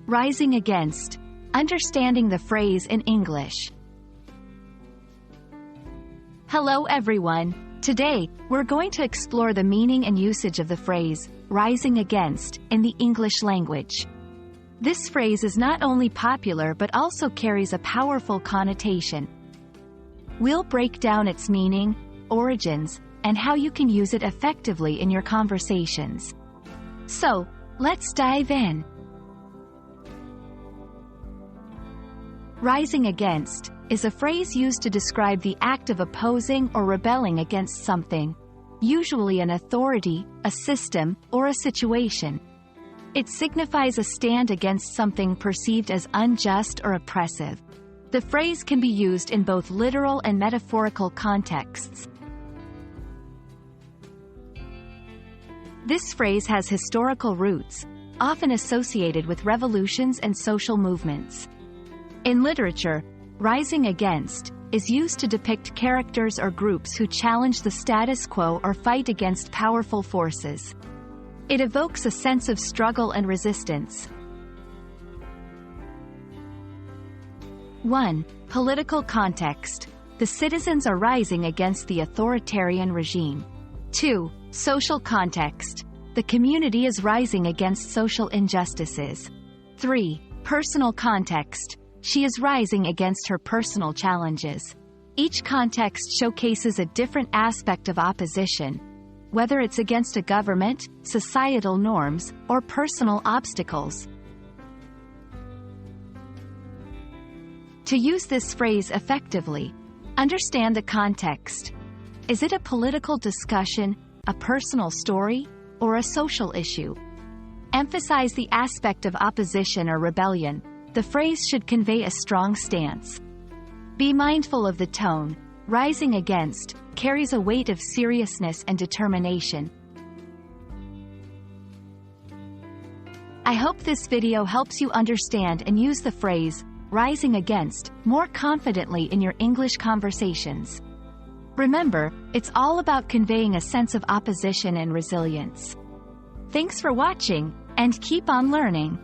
Rising against. Understanding the phrase in English. Hello everyone. Today, we're going to explore the meaning and usage of the phrase, rising against, in the English language. This phrase is not only popular but also carries a powerful connotation. We'll break down its meaning, origins, and how you can use it effectively in your conversations. So, let's dive in. Rising against is a phrase used to describe the act of opposing or rebelling against something, usually an authority, a system, or a situation. It signifies a stand against something perceived as unjust or oppressive. The phrase can be used in both literal and metaphorical contexts. This phrase has historical roots, often associated with revolutions and social movements. In literature, rising against is used to depict characters or groups who challenge the status quo or fight against powerful forces. It evokes a sense of struggle and resistance. 1. Political context. The citizens are rising against the authoritarian regime. 2. Social context. The community is rising against social injustices. 3. Personal context. She is rising against her personal challenges. Each context showcases a different aspect of opposition, whether it's against a government, societal norms, or personal obstacles. To use this phrase effectively, understand the context. Is it a political discussion, a personal story, or a social issue? Emphasize the aspect of opposition or rebellion. The phrase should convey a strong stance. Be mindful of the tone. Rising against carries a weight of seriousness and determination. I hope this video helps you understand and use the phrase, rising against, more confidently in your English conversations. Remember, it's all about conveying a sense of opposition and resilience. Thanks for watching, and keep on learning.